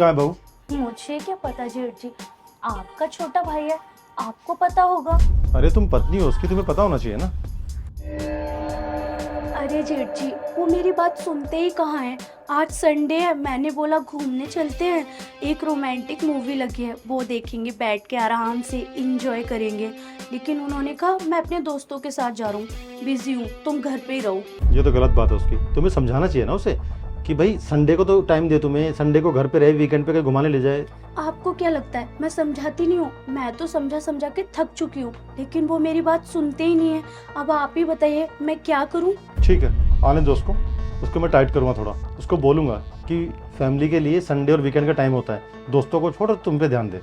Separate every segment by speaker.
Speaker 1: कहाँ है बहू?
Speaker 2: मुझे क्या पता जेठ जी, आपका छोटा भाई है, आपको पता होगा।
Speaker 1: अरे तुम पत्नी हो उसकी, तुम्हें पता होना चाहिए ना।
Speaker 2: अरे जेठ जी, वो मेरी बात सुनते ही कहाँ है। आज संडे है, मैंने बोला घूमने चलते हैं, एक रोमांटिक मूवी लगी है, वो देखेंगे, बैठ के आराम से इंजॉय करेंगे। लेकिन उन्होंने कहा मैं अपने दोस्तों के साथ जा रहा हूँ, बिजी हूँ, तुम घर पे ही रहो।
Speaker 1: ये तो गलत बात है उसकी, तुम्हें समझाना चाहिए ना उसे कि भाई संडे को तो टाइम दे, तुम्हें संडे को घर पे रहे, वीकेंड पे कहीं घुमाने ले जाए।
Speaker 2: आपको क्या लगता है मैं समझाती नहीं हूँ? मैं तो समझा समझा के थक चुकी हूँ, लेकिन वो मेरी बात सुनते ही नहीं है। अब आप ही बताइए मैं क्या करूँ?
Speaker 1: ठीक है, आने दो उसको मैं टाइट करूँगा थोड़ा, उसको बोलूँगा कि फैमिली के लिए संडे और वीकेंड का टाइम होता है, दोस्तों को छोड़ तुम पे ध्यान दे।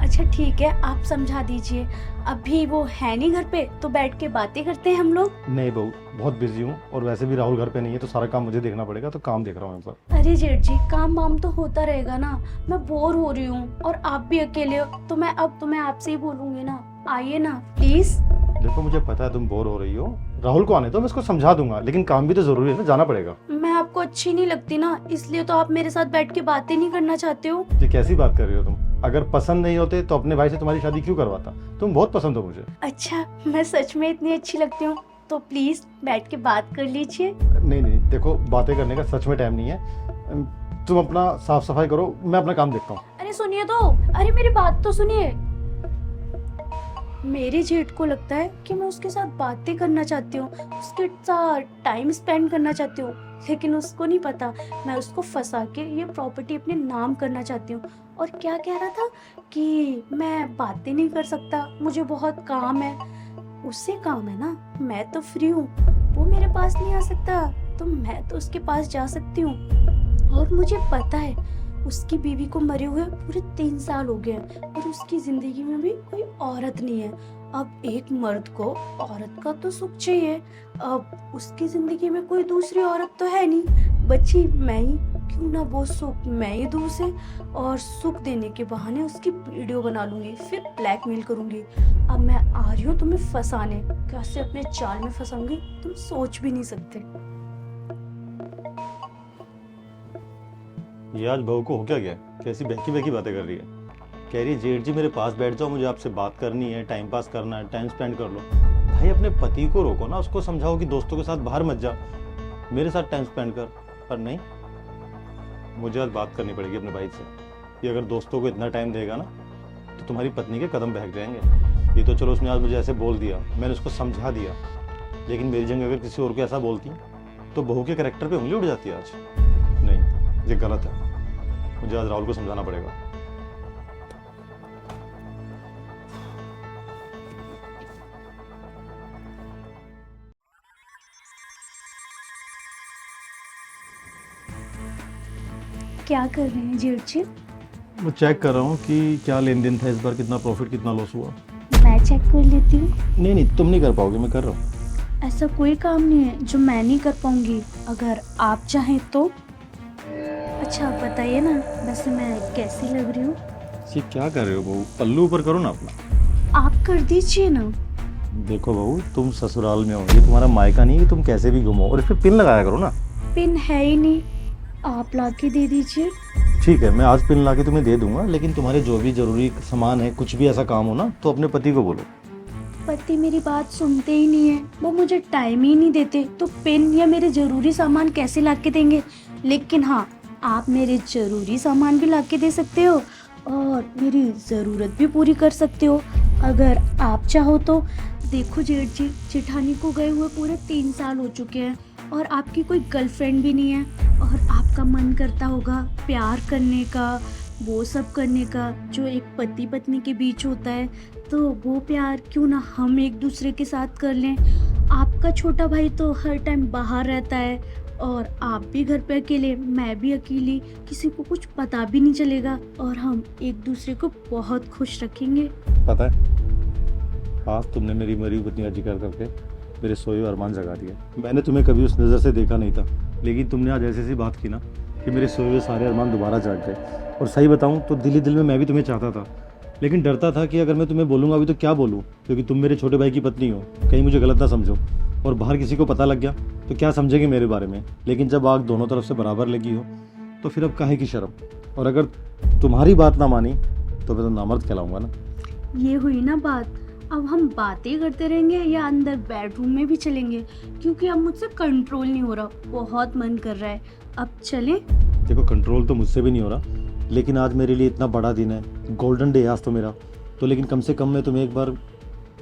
Speaker 2: अच्छा ठीक है, आप समझा दीजिए। अभी वो है नहीं घर पे, तो बैठ के बातें करते हैं हम लोग।
Speaker 1: नहीं बहू, बहुत बिजी हूँ और वैसे भी राहुल घर पे नहीं है, तो सारा काम मुझे देखना पड़ेगा, तो काम देख रहा हूँ एक बार।
Speaker 2: अरे जेठ जी, काम वाम तो होता रहेगा ना, मैं बोर हो रही हूँ और आप भी अकेले हो, तो मैं अब तुम्हें आपसे ही बोलूंगी ना, आइए ना प्लीज।
Speaker 1: देखो मुझे पता है तुम बोर हो रही हो, राहुल को आने दो, मैं इसको समझा दूंगा, लेकिन काम भी तो जरूरी है ना, जाना पड़ेगा।
Speaker 2: मैं आपको अच्छी नहीं लगती ना, इसलिए तो आप मेरे साथ बैठ के बातें नहीं करना चाहते हो।
Speaker 1: ये कैसी बात कर रही हो तुम? अगर पसंद नहीं होते तो अपने भाई से तुम्हारी शादी क्यों करवाता? तुम बहुत पसंद हो मुझे।
Speaker 2: अच्छा, मैं सच में इतनी अच्छी लगती हूँ? तो प्लीज बैठ के बात कर लीजिए।
Speaker 1: नहीं नहीं, देखो बातें करने का सच में टाइम नहीं है, तुम अपना साफ सफाई करो, मैं अपना काम देखता हूँ।
Speaker 2: अरे सुनिए तो, अरे मेरी बात तो सुनिए। मेरे जेठ को लगता है कि मैं उसके साथ बातें करना चाहती हूँ, उसके साथ टाइम स्पेंड करना चाहती हूँ, लेकिन उसको नहीं पता मैं उसको फंसा के ये प्रॉपर्टी अपने नाम करना चाहती हूँ। और क्या कह रहा था कि मैं बातें नहीं कर सकता, मुझे बहुत काम है। उससे काम है ना, मैं तो फ्री हूँ, वो मेरे पास नहीं आ सकता, तो मैं तो उसके पास जा सकती हूँ। और मुझे पता है उसकी बीवी को मरे हुए पूरे 3 साल हो गए हैं और उसकी जिंदगी में भी कोई औरत नहीं है। अब एक मर्द को औरत का तो सुख चाहिए, अब उसकी जिंदगी में कोई दूसरी औरत तो है नहीं, बची मैं ही, क्यों ना वो सुख मैं ही दूँ उसे, और सुख देने के बहाने उसकी वीडियो बना लूंगी, फिर ब्लैकमेल करूंगी। अब मैं आ रही हूँ तुम्हें फंसाने, कैसे अपने जाल में फंसाऊंगी तुम सोच भी नहीं सकते।
Speaker 1: ये आज बहू को हो क्या गया? कैसी बहकी बहकी बातें कर रही है? कह रही है जेठ जी मेरे पास बैठ जाओ, मुझे आपसे बात करनी है, टाइम पास करना है, टाइम स्पेंड कर लो। भाई अपने पति को रोको ना, उसको समझाओ कि दोस्तों के साथ बाहर मत जा, मेरे साथ टाइम स्पेंड कर। पर नहीं, मुझे आज बात करनी पड़ेगी अपने भाई से कि अगर दोस्तों को इतना टाइम देगा ना तो तुम्हारी पत्नी के कदम बहक जाएंगे। ये तो चलो उसने आज मुझे ऐसे बोल दिया, मैंने उसको समझा दिया, लेकिन मेरी जगह अगर किसी और को ऐसा बोलती तो बहू के कैरेक्टर पे उंगली उठ जाती है आज। नहीं, ये गलत है, मुझे आज राहुल को समझाना पड़ेगा।
Speaker 2: क्या कर रहे हैं जेठ जी?
Speaker 1: मैं चेक कर रहा हूँ कि क्या लेन देन था इस बार, कितना प्रॉफिट कितना लॉस हुआ।
Speaker 2: मैं चेक कर लेती हूँ।
Speaker 1: नहीं नहीं, तुम नहीं कर पाओगे, मैं कर रहा हूँ।
Speaker 2: ऐसा कोई काम नहीं है जो मैं नहीं कर पाऊंगी, अगर आप चाहें तो। अच्छा बताइए ना, वैसे मैं कैसी लग रही हूँ?
Speaker 1: ये क्या कर रहे हो बहू? पल्लू ऊपर करो ना अपना।
Speaker 2: आप कर दीजिए ना।
Speaker 1: देखो बहू, तुम ससुराल में हो, ये तुम्हारा मायका नहीं है कि तुम कैसे भी घूमो, और इस पे पिन लगाया करो ना।
Speaker 2: पिन है ही नहीं, आप ला के दे दीजिए।
Speaker 1: ठीक है, मैं आज पिन ला के तुम्हें दे दूंगा, लेकिन तुम्हारे जो भी जरूरी सामान है, कुछ भी ऐसा काम हो ना, तो अपने पति को बोलो।
Speaker 2: पति मेरी बात सुनते ही नहीं है, वो मुझे टाइम ही नहीं देते, तो पिन या मेरे जरूरी सामान कैसे ला के देंगे? लेकिन हाँ, आप मेरे जरूरी सामान भी ला के दे सकते हो और मेरी ज़रूरत भी पूरी कर सकते हो, अगर आप चाहो तो। देखो जेठ जी, जेठानी को गए हुए पूरे 3 साल हो चुके हैं और आपकी कोई गर्लफ्रेंड भी नहीं है, और आपका मन करता होगा प्यार करने का, वो सब करने का जो एक पति पत्नी के बीच होता है, तो वो प्यार क्यों ना हम एक दूसरे के साथ कर लें। आपका छोटा भाई तो हर टाइम बाहर रहता है और आप भी घर पे अकेले, मैं भी अकेली, किसी को कुछ पता भी नहीं चलेगा और हम एक दूसरे को बहुत खुश रखेंगे।
Speaker 1: पता है, आज तुमने मेरी मरी हुई पत्नी का जिक्र करके मेरे सोए हुए अरमान जगा दिया। मैंने तुम्हें कभी उस नज़र से देखा नहीं था, लेकिन तुमने आज ऐसी बात की ना कि मेरे सोए हुए सारे अरमान दोबारा जाग गए। और सही बताऊं तो दिल ही दिल में मैं भी तुम्हें चाहता था, लेकिन डरता था कि अगर मैं तुम्हें बोलूँगा अभी तो क्या बोलूँ, क्योंकि तुम मेरे छोटे भाई की पत्नी हो, कहीं मुझे गलत ना समझो, और बाहर किसी को पता लग गया तो क्या समझेंगे मेरे बारे में। लेकिन जब आग दोनों तरफ से बराबर लगी हो तो फिर अब काहे की शर्म। और अगर तुम्हारी बात ना मानी तो मैं तो नामर्द कहलाऊंगा ना।
Speaker 2: ये हुई ना बात। अब हम बातें करते रहेंगे या अंदर बेडरूम में भी चलेंगे, क्योंकि अब मुझसे कंट्रोल नहीं हो रहा, बहुत मन कर रहा है। अब चलें?
Speaker 1: देखो कंट्रोल तो मुझसे भी नहीं हो रहा, लेकिन आज मेरे लिए इतना बड़ा दिन है, गोल्डन डे है आज तो मेरा, तो लेकिन कम से कम मैं तुम्हें एक बार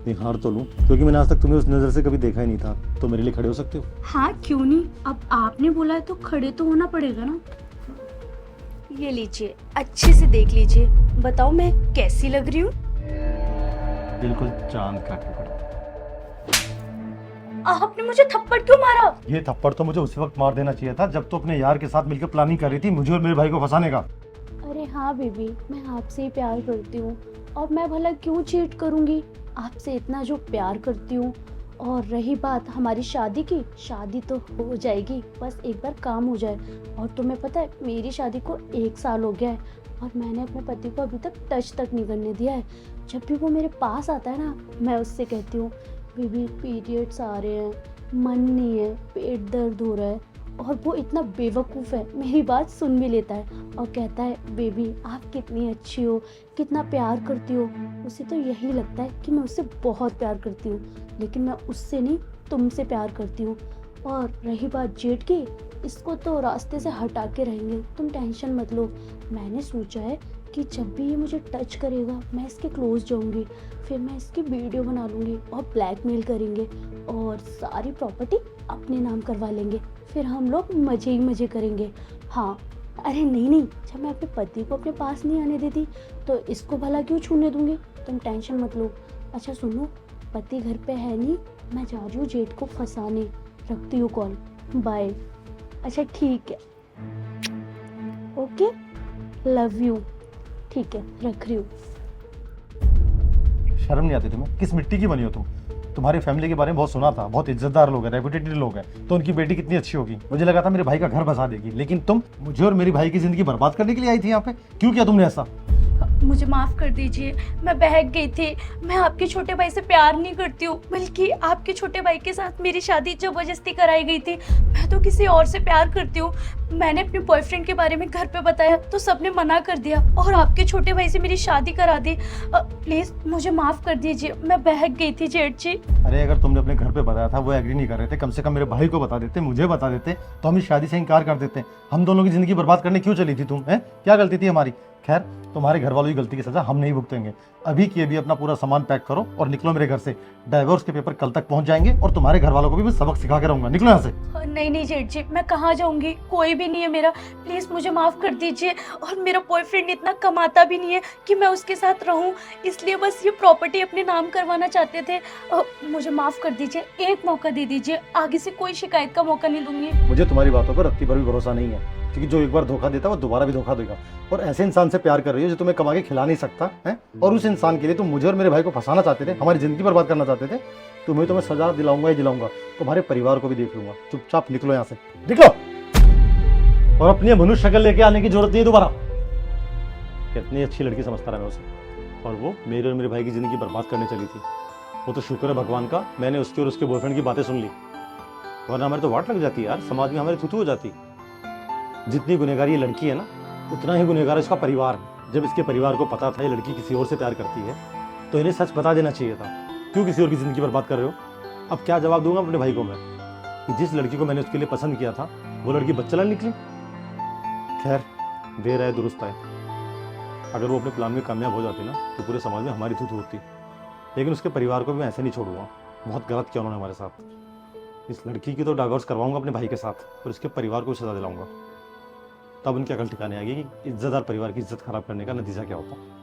Speaker 1: निहार तो लूँ, क्योंकि मैंने आज तक तुम्हें उस नज़र से कभी देखा ही नहीं था। तो मेरे लिए खड़े हो सकते हो?
Speaker 2: हाँ क्यों नहीं, अब आपने बोला है तो खड़े तो होना पड़ेगा ना। ये लीजिए, अच्छे से देख लीजिए, बताओ मैं कैसी लग रही हूँ?
Speaker 1: बिल्कुल चांद का टुकड़ा।
Speaker 2: आपने मुझे थप्पड़ क्यों मारा?
Speaker 1: ये थप्पड़ तो मुझे उसी वक्त मार देना चाहिए था जब तो अपने यार के साथ मिलकर प्लानिंग कर रही थी मुझे और मेरे भाई को फंसाने का।
Speaker 2: अरे हाँ बेबी, मैं आपसे ही प्यार करती हूँ, और मैं भला क्यों चीट करूँगी? आपसे इतना जो प्यार करती हूँ। और रही बात हमारी शादी की, शादी तो हो जाएगी, बस एक बार काम हो जाए। और तुम्हें पता है मेरी शादी को 1 साल हो गया है, और मैंने अपने पति को अभी तक टच तक नहीं करने दिया है। जब भी वो मेरे पास आता है ना, मैं उससे कहती हूँ बेबी पीरियड्स आ रहे हैं, मन नहीं है, पेट दर्द हो रहा है, और वो इतना बेवकूफ़ है, मेरी बात सुन भी लेता है और कहता है बेबी आप कितनी अच्छी हो, कितना प्यार करती हो। उसे तो यही लगता है कि मैं उससे बहुत प्यार करती हूँ, लेकिन मैं उससे नहीं तुमसे प्यार करती हूँ। और रही बात जेठ की, इसको तो रास्ते से हटा के रहेंगे, तुम टेंशन मत लो। मैंने सोचा है कि जब भी ये मुझे टच करेगा मैं इसके क्लोज जाऊंगी, फिर मैं इसकी वीडियो बना लूँगी और ब्लैकमेल करेंगे और सारी प्रॉपर्टी अपने नाम करवा लेंगे, फिर हम लोग मज़े ही मज़े करेंगे। हाँ अरे नहीं नहीं, जब मैं अपने पति को अपने पास नहीं आने देती तो इसको भला क्यों छूने दूँगी, तुम टेंशन मत लो। अच्छा सुनो, पति घर पे है नहीं, मैं जा रही हूँ जेठ को फंसाने, रखती हूँ कॉल, बाय। अच्छा ठीक है, ओके, लव यू, ठीक है रख रही हूँ।
Speaker 1: शर्म नहीं आती तुम्हें? किस मिट्टी की बनी हो तुम? तुम्हारी फैमिली के बारे में बहुत सुना था, बहुत इज्जतदार लोग हैं, रेपुटेटेड लोग हैं, तो उनकी बेटी कितनी अच्छी होगी। मुझे लगा था मेरे भाई का घर बसा देगी, लेकिन तुम मुझे और मेरी भाई की जिंदगी बर्बाद करने के लिए आई थी यहाँ पे। क्यों किया तुमने ऐसा?
Speaker 2: मुझे माफ़ कर दीजिए, मैं बहक गई थी। मैं आपके छोटे भाई से प्यार नहीं करती हूँ, बल्कि आपके छोटे भाई के साथ मेरी शादी जबरदस्ती कराई गई थी। मैं तो किसी और से प्यार करती हूँ। मैंने अपने बॉयफ्रेंड के बारे में घर पे बताया तो सबने मना कर दिया, और आपके छोटे भाई से मेरी शादी करा दी। प्लीज़ मुझे माफ़ कर दीजिए, मैं बहक गई थी जेठ जी।
Speaker 1: अरे अगर तुमने अपने घर पे बताया था, वो एग्री नहीं कर रहे थे, कम से कम मेरे भाई को बता देते, मुझे बता देते, तो हम इस शादी से इनकार कर देते। हम दोनों की जिंदगी बर्बाद करने क्यों चली थी तुम? हैं क्या गलती थी हमारी? खैर तुम्हारे घर वालों की गलती की सजा हम नहीं भुगतेंगे। अभी के अभी अपना पूरा सामान पैक करो और निकलो मेरे घर से। डाइवोर्स के पेपर कल तक पहुंच जाएंगे और तुम्हारे घर वालों को भी मैं सबक सिखा के रहूंगा। निकलो यहाँ से।
Speaker 2: नहीं नहीं जेठ जी, मैं कहाँ जाऊंगी, कोई भी नहीं है मेरा, प्लीज़ मुझे माफ़ कर दीजिए। और मेरा बॉयफ्रेंड इतना कमाता भी नहीं है कि मैं उसके साथ रहूं, इसलिए बस ये प्रॉपर्टी अपने नाम करवाना चाहते थे। मुझे माफ़ कर दीजिए, एक मौका दे दीजिए, आगे से कोई शिकायत का मौका नहीं दूंगी।
Speaker 1: मुझे तुम्हारी बातों पर रत्ती भर भी भरोसा नहीं है, क्योंकि जो एक बार धोखा देता है वो दोबारा भी धोखा देगा। और ऐसे इंसान से प्यार कर रही हो जो तुम्हें कमा के खिला नहीं सकता है, और उस इंसान के लिए तुम मुझे और मेरे भाई को फंसाना चाहते थे, हमारी जिंदगी बर्बाद करना चाहते थे। तुम्हें तो मैं सजा दिलाऊंगा ही दिलाऊंगा, तुम्हारे परिवार को भी देख लूंगा। चुपचाप निकलो यहाँ से, निकलो। और अपनी मनुष्य शक्ल लेके आने की जरूरत नहीं है दोबारा। कितनी अच्छी लड़की समझता रहा मैं उसे, और वो मेरे और मेरे भाई की जिंदगी बर्बाद करने चली थी। वो तो शुक्र है भगवान का, मैंने उसकी और उसके बॉयफ्रेंड की बातें सुन ली, वरना हमारे तो वाट लग जाती यार, समाज में हमारी थुथु हो जाती। जितनी गुनहगार ये लड़की है ना, उतना ही गुनहगार इसका परिवार। जब इसके परिवार को पता था ये लड़की किसी और से प्यार करती है, तो इन्हें सच बता देना चाहिए था। क्यों किसी और की जिंदगी बर्बाद कर रहे हो? अब क्या जवाब दूंगा अपने भाई को मैं कि जिस लड़की को मैंने उसके लिए पसंद किया था वो लड़की बच्चा निकली। खैर देर है दुरुस्त है। अगर वो अपने प्लान में कामयाब हो जाती ना, तो पूरे समाज में हमारी थूथ होती। लेकिन उसके परिवार को भी मैं ऐसे नहीं छोड़ूंगा, बहुत गलत किया उन्होंने हमारे साथ। इस लड़की की तो डाइवोर्स करवाऊंगा अपने भाई के साथ, और उसके परिवार को भी सजा दिलाऊंगा। तब उनकी अकल ठिकाने आएगी कि इज्जतदार परिवार की इज्जत खराब करने का नतीजा क्या होता है।